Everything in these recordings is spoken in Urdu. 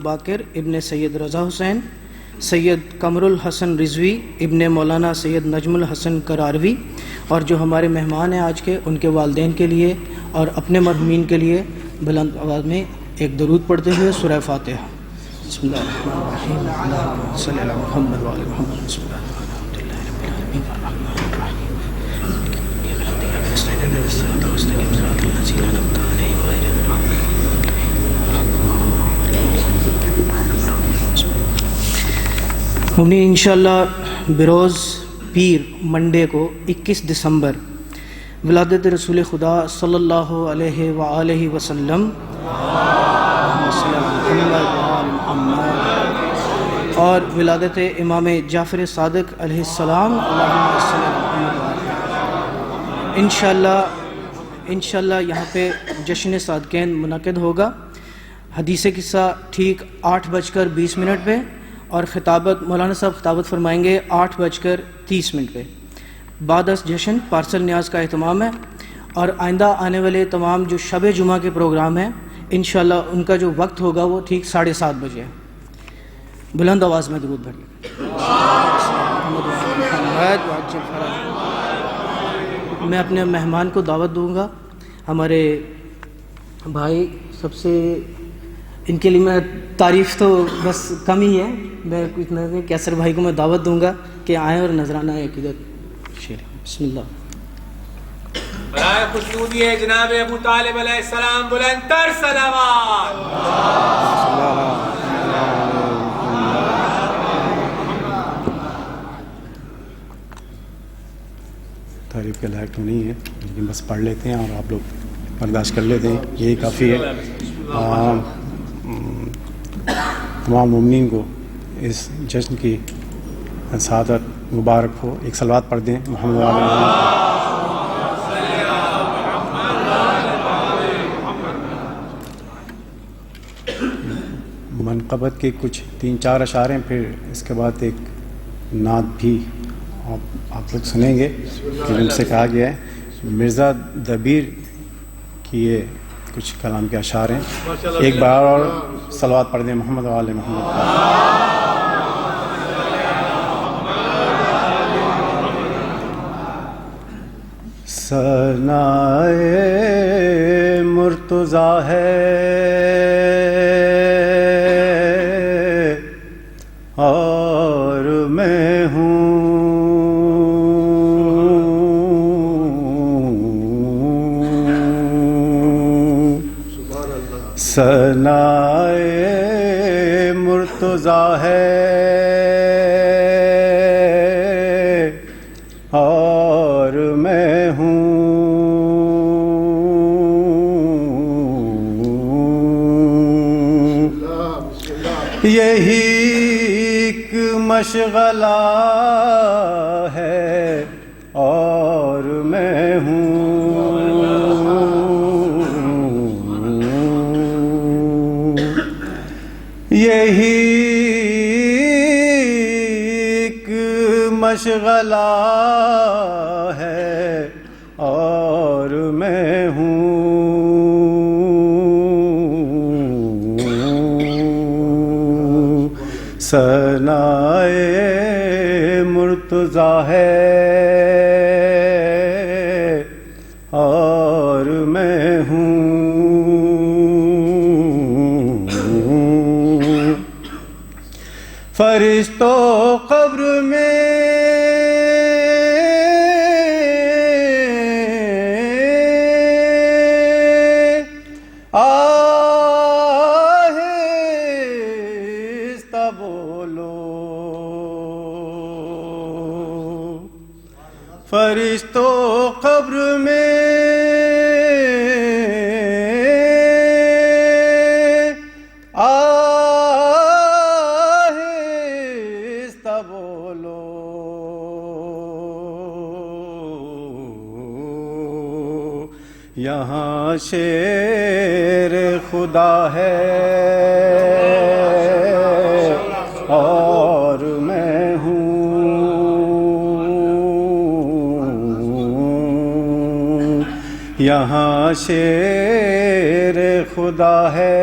باقر ابن سید رضا حسین، سید قمر الحسن رضوی ابن مولانا سید نجم الحسن قراروی، اور جو ہمارے مہمان ہیں آج کے، ان کے والدین کے لیے اور اپنے مرحومین کے لیے بلند آواز میں ایک درود پڑھتے ہوئے سورہ فاتحہ۔ بسم اللہ الرحمن الرحیم، اللہم صلی علی محمد و آل محمد، بسم اللہ الحمد للہ رب العالمین الرحمن الرحیم انہیں انشاءاللہ بروز پیر منڈے کو 21 دسمبر ولادت رسول خدا صلی اللہ علیہ وآلہ وسلم اور ولادت امام جعفر صادق علیہ السلام انشاءاللہ یہاں پہ جشن صادقین منعقد ہوگا۔ حدیث قصہ ٹھیک 8:20 پہ، اور خطابت مولانا صاحب خطابت فرمائیں گے 8:30 پہ۔ بعد از جشن پارسل نیاز کا اہتمام ہے، اور آئندہ آنے والے تمام جو شب جمعہ کے پروگرام ہیں انشاءاللہ ان کا جو وقت ہوگا وہ ٹھیک 7:30 بجے ہے۔ بلند آواز میں درود بھریے۔ میں اپنے مہمان کو دعوت دوں گا۔ ہمارے بھائی سب سے، ان کے لیے میں تعریف تو بس کم ہی ہے، میں کچھ نہیں، کیسر بھائی کو میں دعوت دوں گا کہ آئیں اور نذرانہ عقیدت شیر۔ بسم اللہ۔ برائے خوشنودی ہے جناب ابو طالب علیہ السلام، بلند تر صلوات۔ تعریف کے لائق تو نہیں ہے، لیکن بس پڑھ لیتے ہیں اور آپ لوگ برداشت کر لیتے ہیں، یہی کافی ہے۔ تمام مومنین کو اس جشن کی سعادت مبارک ہو۔ ایک صلوات پڑھ دیں محمد منقبت کے کچھ 3-4 اشعار ہیں، پھر اس کے بعد ایک نعت بھی آپ لوگ سنیں گے کہ ان سے کہا گیا ہے۔ مرزا دبیر کی یہ کچھ کلام کے اشعار ہیں، ایک بار اور صلوات پڑھ دیں محمد و آل محمد۔ ثنائے مرتضیٰ ہے اور میں ہوں، ثنائے مرتضیٰ ہے اور میں ہوں، یہی ایک مشغلہ ہے اور میں ہوں، یہی ایک مشغلہ ہے اور میں ہوں، ثنائے مرتضیٰ ہے اور میں ہوں، فرشتوں قبر میں آہستہ بولو، فرشتوں قبر میں یہاں شیر خدا ہے اور میں ہوں، یہاں شیر خدا ہے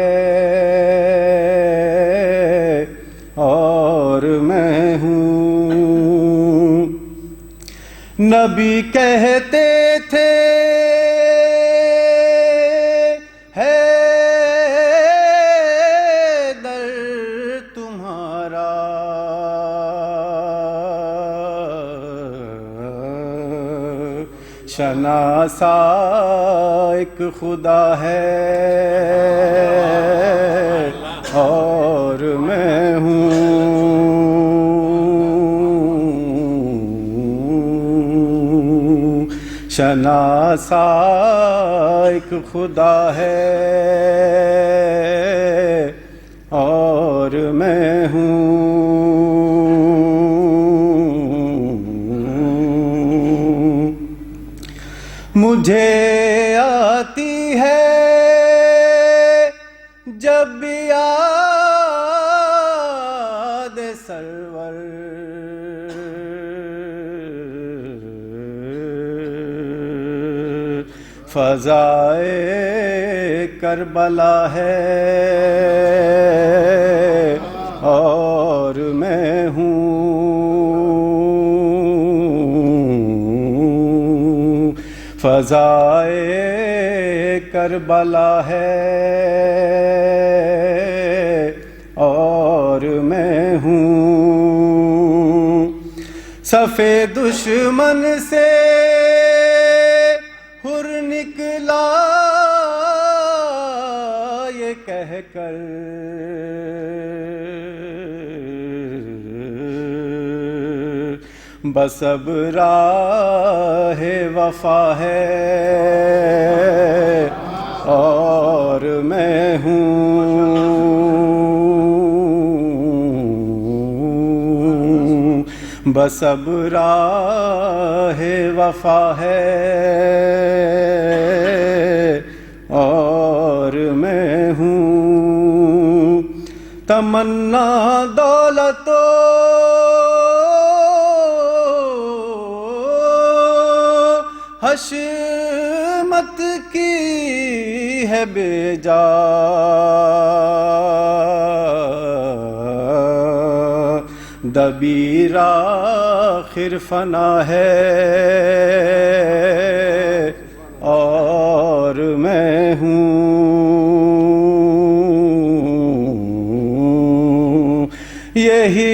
نبی کہتے تھے ہے در تمہارا شناسا ایک خدا ہے اور میں ہوں شناسا ایک خدا ہے اور میں ہوں مجھے آتی ہے جب یاد سرور فضائے کربلا ہے اور میں ہوں فضائے کربلا ہے اور میں ہوں صف دشمن سے ہر نکلا یہ کہہ کر بس اب راہ وفا ہے اور میں ہوں بس اب راہ وفا ہے اور میں ہوں تمنا دولت حشمت کی ہے بے جا دبیر آخر فنا ہے اور میں ہوں یہی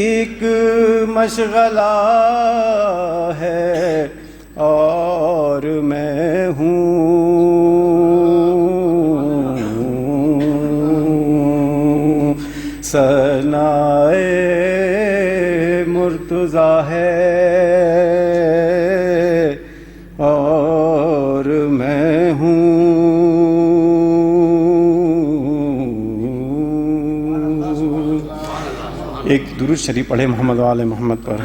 ایک مشغلہ ہے اور میں ہوں ثنائے مرتضیٰ ہے اور میں ہوں ایک درود شریف پڑھے محمد و آل محمد پر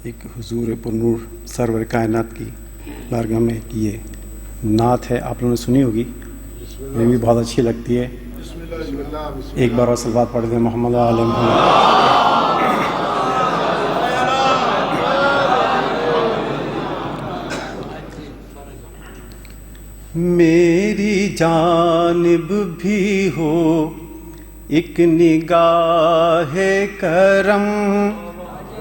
ایک حضور پر نور سرور کائنات کی بارگاہ میں کہ یہ نعت ہے آپ لوگوں نے سنی ہوگی مجھے بھی بہت اچھی لگتی ہے ایک بار اور صلوات پڑھ دیں محمد و آل محمد میری جانب بھی ہو ایک نگاہ کرم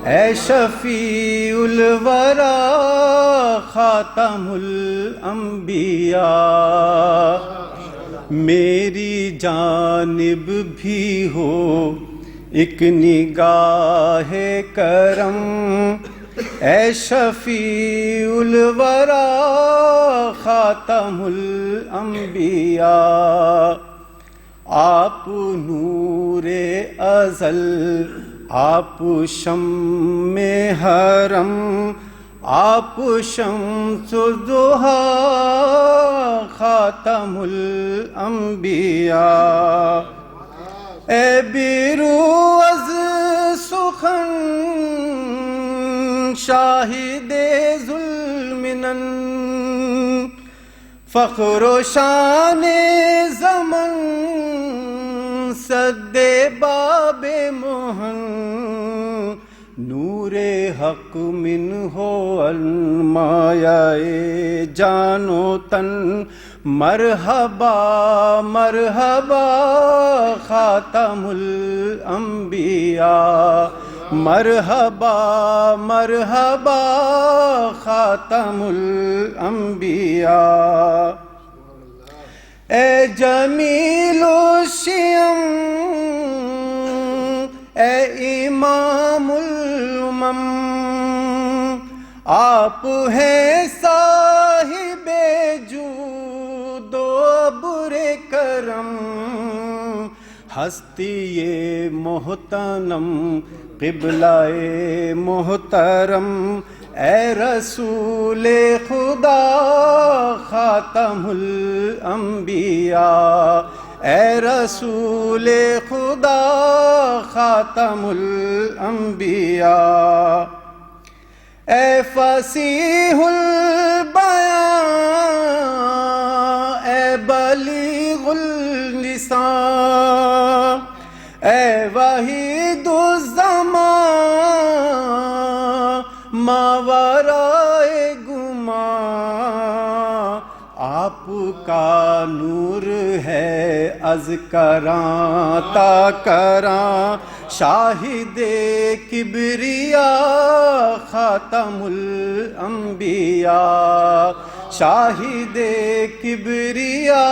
اے شفیع الورا خاتم الانبیاء میری جانب بھی ہو ایک نگاہ کرم اے شفیع الورا خاتم الانبیاء آپ نور ازل آپ شمع حرم آپ شمس الضحیٰ خاتم الانبیاء اے بیرو از سخن شاہد ظلمنن فخر و شان زمن سد باب مہن نور حق من ہو المایہ جان و تن مرحبا مرحبا خاتم الانبیاء، مرحبا مرحبا خاتم الانبیاء، اے جمیل الشیم اے امام الامم، آپ ہیں صاحب جود و ابر کرم، ہستی یہ محترم قبلہ محترم، اے رسول خدا خاتم الانبیاء، اے رسول خدا خاتم الانبیاء، اے فصیح البیان اے بلیغ اللسان، اے وحید الزمان ماورائے گمان، آپ کا نور ہے از کراں تا کراں، شاہد کبریا خاتم الانبیاء، شاہد کبریا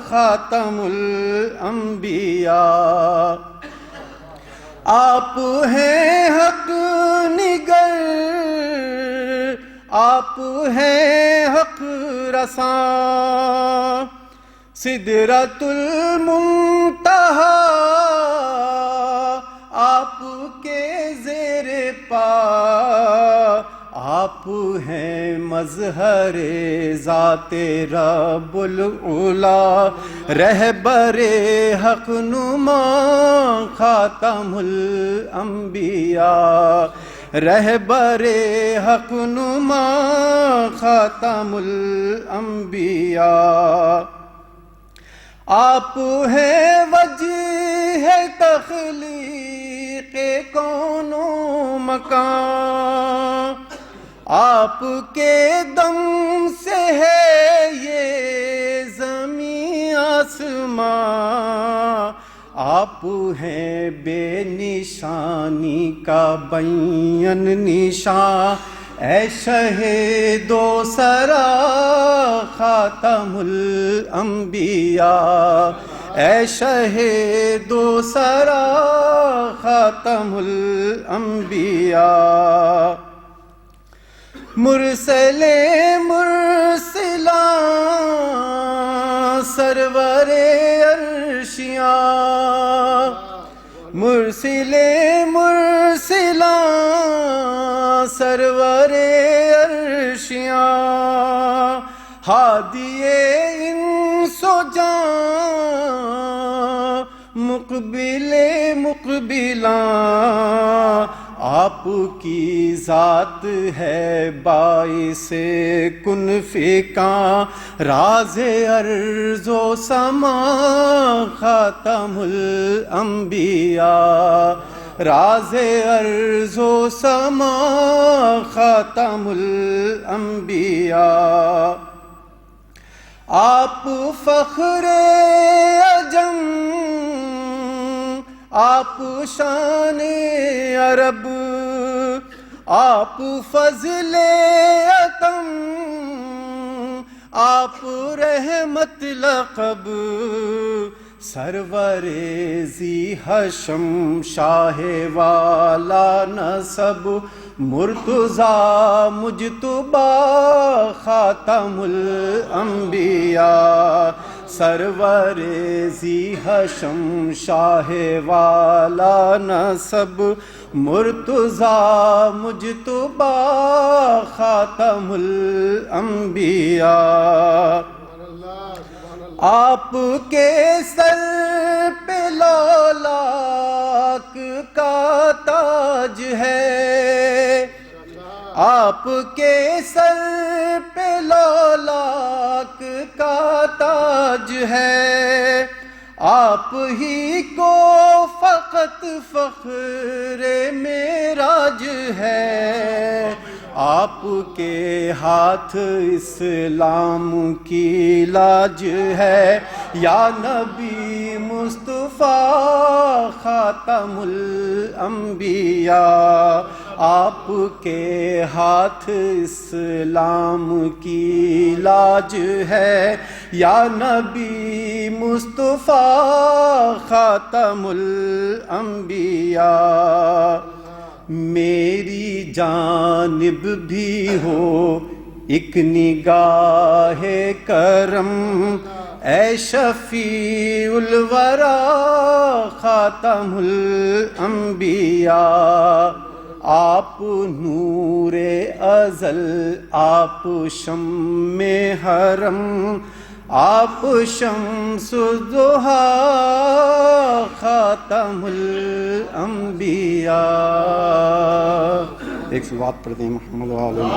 خاتم الانبیاء، آپ ہیں حق نگر، آپ ہیں حق رساں، سدرۃ المنتہا آپ کے زیر پا، آپ ہیں مظہر ذات رب العلا، رہبر حق نما خاتم الانبیاء، رہبر حق نما خاتم الانبیاء، آپ ہیں وجہ تخلیق کون و مکان، آپ کے دم سے ہے یہ زمین آسمان، آپ ہیں بے نشانی کا بین نشان، اے شہید و سرا خاتم الانبیاء، اے شہید و سرا خاتم الانبیاء، مرسل مرسلان سرور عرشیاں، مرسل مرسلان سرور عرشیاں، ہادی انس و جان مقبل مقبلاں، آپ کی ذات ہے باعث کن فکاں، راز ارض و سما خاتم الانبیاء، راز ارض و سما خاتم الانبیاء، آپ فخر عجم، آپ شان عرب، آپ فضل عتم، آپ رحمت لقب، سرور ذی حشم شاہ والا نسب، مرتضیٰ مجتبیٰ خاتم الانبیاء، سرور ذی حشم شاہ والا نسب، مرتضیٰ مجتبیٰ خاتم الانبیاء، آپ کے سر پہ لولاک کا تاج ہے، آپ کے سر پہ لولاک کا تاج ہے، آپ ہی کو فقط فخر معراج ہے، آپ کے ہاتھ اسلام کی لاج ہے، یا نبی مصطفیٰ خاتم الانبیاء، آپ کے ہاتھ اسلام کی لاج ہے، یا نبی مصطفیٰ خاتم الانبیاء، میری جانب بھی ہو ایک نگاہ کرم، اے شفیع الورا خاتم الانبیاء، آپ نور ازل، آپ شمع حرم، آپ شمس الضحیٰ خاتم الانبیاء۔ ایک صلوات پڑھتے ہیں محمد و آلہ